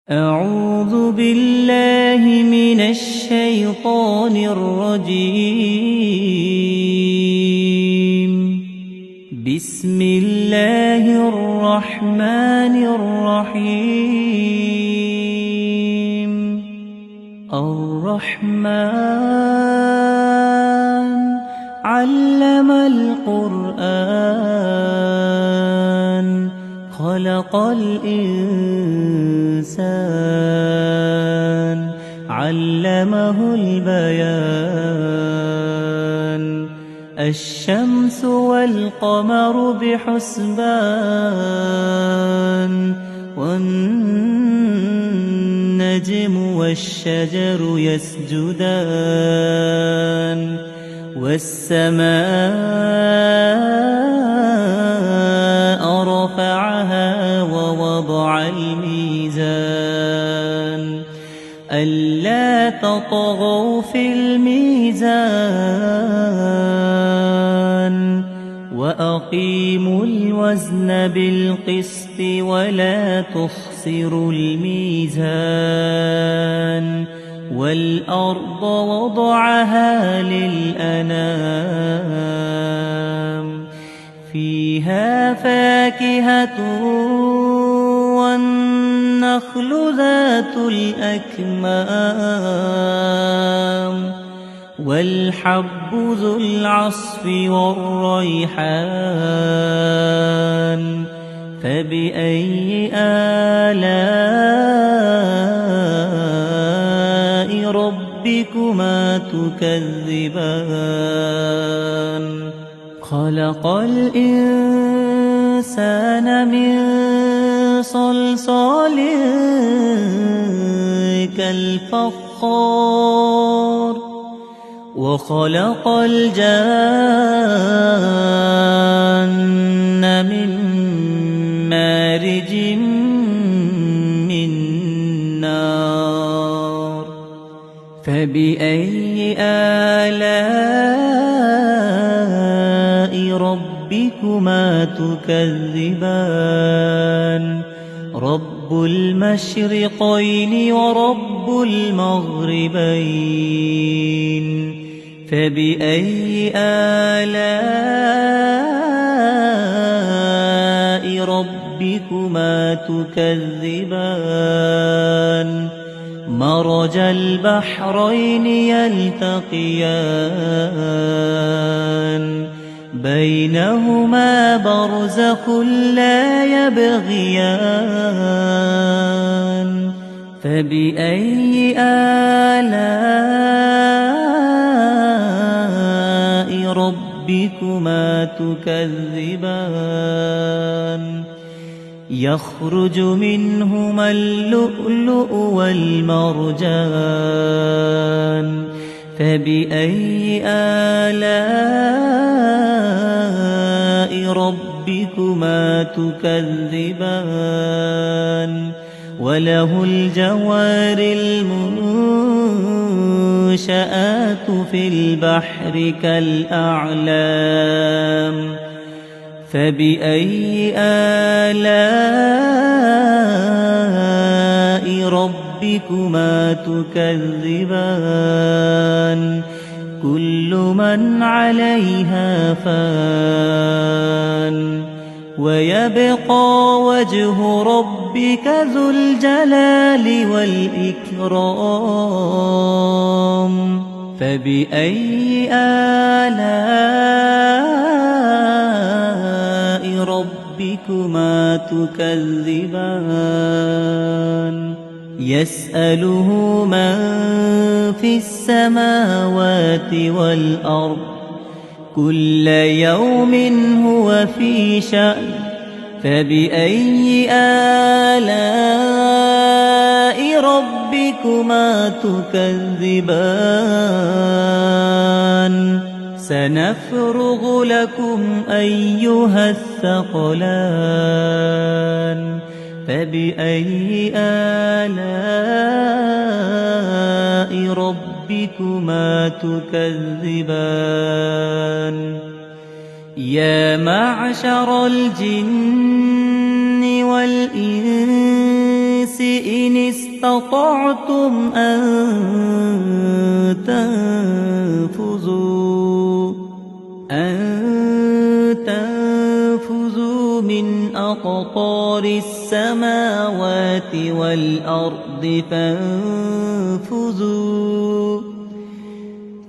أعوذ بالله من الشيطان الرجيم. بسم الله الرحمن الرحيم. الرحمن علم القرآن خلق الإنسان علمه البيان. الشمس والقمر بحسبان والنجم والشجر يسجدان والسماء رفعها ووضع الميزان ألا تطغوا في الميزان وأقيموا الوزن بالقسط ولا تخسروا الميزان. والأرض وضعها للأنام فيها فاكهة والنخل ذات الأكمام والحب ذو العصف والريحان. فبأي آلاء ربكما تكذبان؟ خلق الإنسان من صلصال كالفخار وخلق الجان من مارج من نار. فبأي آلاء ربكما تكذبان؟ رب المشرقين ورب المغربين. فبأي آلاء ربكما تكذبان؟ مرج البحرين يلتقيان بينهما برزخ لا يبغيان. فبأي آلاء ربكما تكذبان؟ يخرج منهما اللؤلؤ والمرجان. فبأي آلاء ربكما تكذبان؟ وله الجوار المنشآت في البحر كالأعلام. فبأي آلاء ربكما تكذبان؟ كل من عليها فان ويبقى وجه ربك ذو الجلال والإكرام. فبأي آلاء ربكما تكذبان؟ يسأله من في السماوات والأرض كل يوم هو في شأن. فبأي آلاء ربكما تكذبان؟ سنفرغ لكم أيها الثقلان. فبأي آلاء ربكما تكذبان؟ يا معشر الجن والإنس الإنس إن استطعتم أن تنفذوا من أقطار السماوات والأرض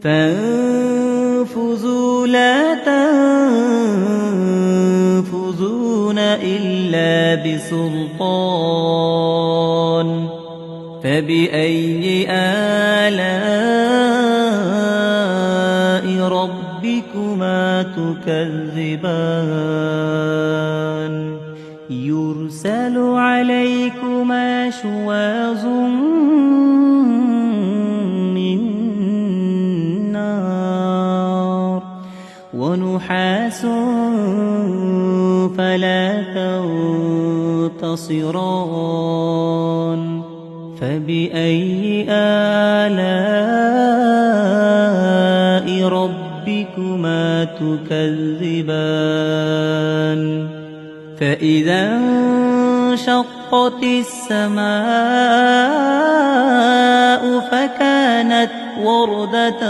فانفذوا لا تنفذون إلا بسلطان فبأي آلاء ربكما تكذبان يرسل عليكما شواظ من نار ونحاس فلا تنتصران فبأي آلاء ربكما تكذبان فإذا انشقت السماء فكانت وردة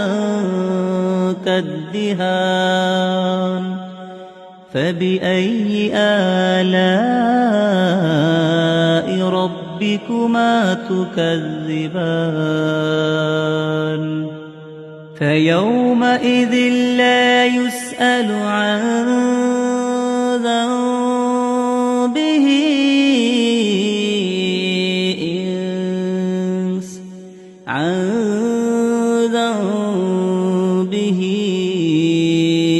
كالدهان فبأي آلاء ربكما تكذبان فيومئذ لا يسأل عن ذنبه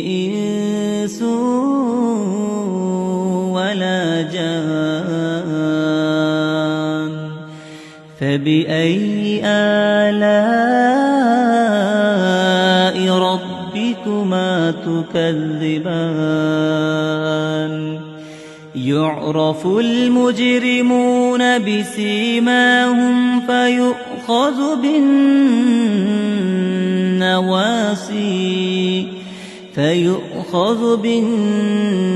إنس ولا جان فبأي آلاء ربكما تكذبان يعرف المجرمون بسيماهم فيؤخذ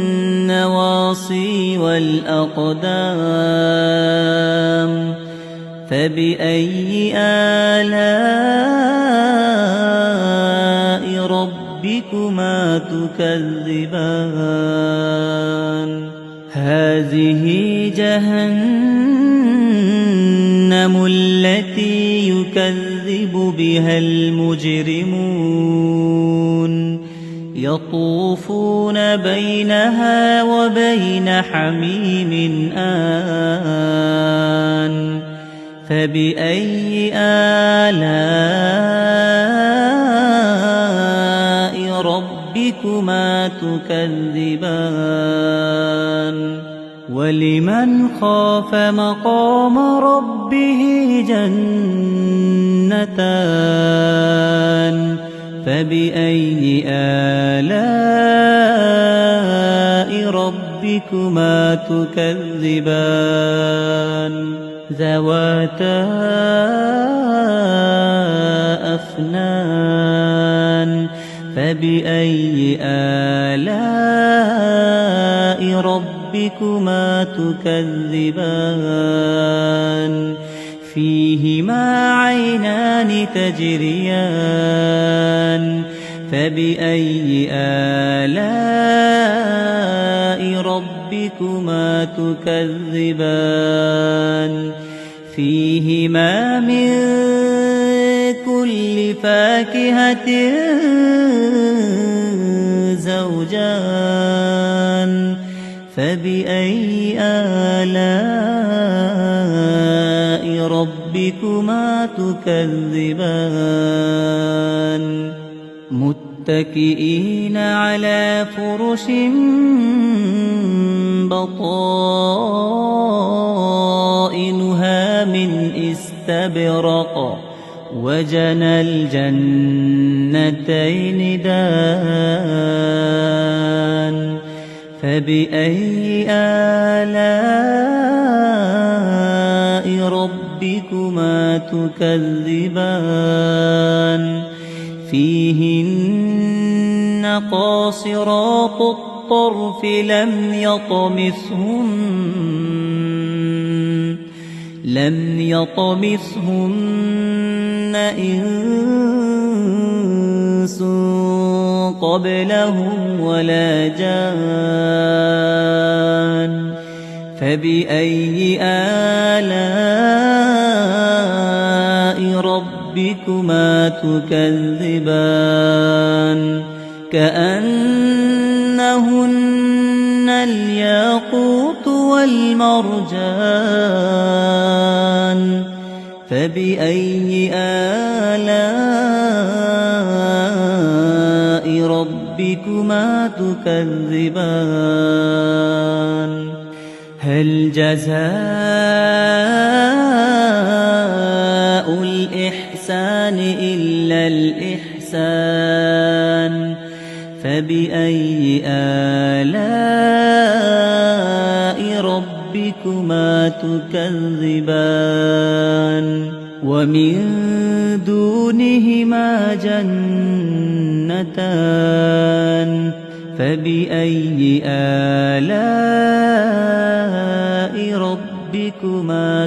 بالنواصي والأقدام فبأي آلاء ربكما تكذبان هذه جهنم التي يكذب بها المجرمون يطوفون بينها وبين حميم آن فبأي آلاء ربكما تكذبان ولمن خاف مقام ربه جنتان فبأي آلاء ربكما تكذبان ذواتا أفنان فبأي آلاء ربكما تكذبان فيهما عينان تجريان فبأي آلاء ربكما تكذبان فيهما من كل فاكهة زوجان فبأي آلاء ربكما تكذبان متكئين على فرش بطائنها من استبرق وجنى الجنتين دان فبأي آلاء ربكما تكذبان فيهن قاصرات الطرف لم لم يطمثهن إنس قبلهم ولا جان فبأي آلاء ربكما تكذبان كأنهن الياقوت والمرجان فبأي آلاء ربكما تكذبان هل جزاء الإحسان إلا الإحسان فبأي آلاء ربكما تكذبان ومن دونهما جنتان فبأي آلاء ربكما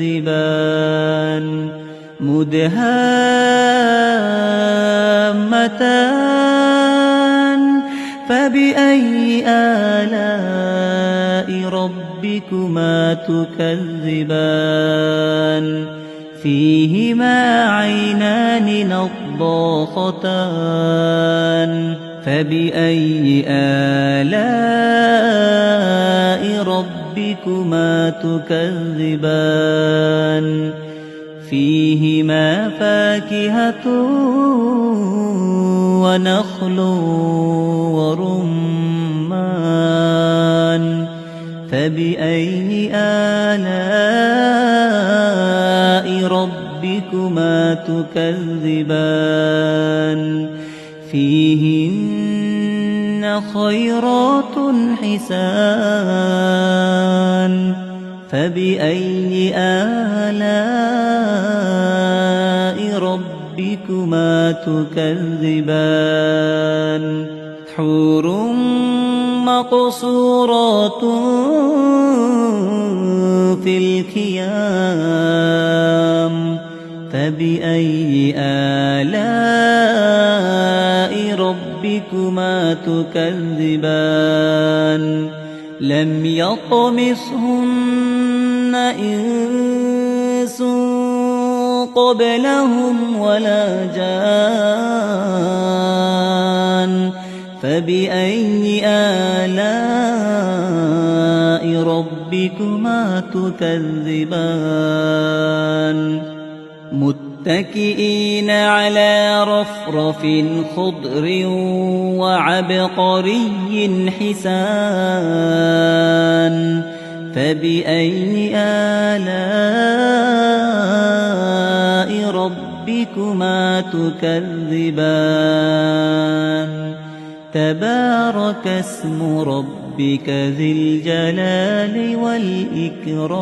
تكذبان مدهامتان فبأي آلاء ربكما تكذبان فيهما عينان نضاختان فبأي آلاء ربكما تكذبان فيهما فاكهة ونخل ورمان فبأي آلاء ربكما تكذبان فيهن خيرات حسان فبأي آلاء ربكما تكذبان حور مقصورات في الخيام فبأي آلاء ربكما تكذبان لم يطمثهن إنس قبلهم ولا جان فبأي آلاء ربكما تكذبان متكئين على رفرف خضر وعبقري حسان فبأي آلاء ربكما تكذبان تبارك اسم ربك ذي الجلال والإكرام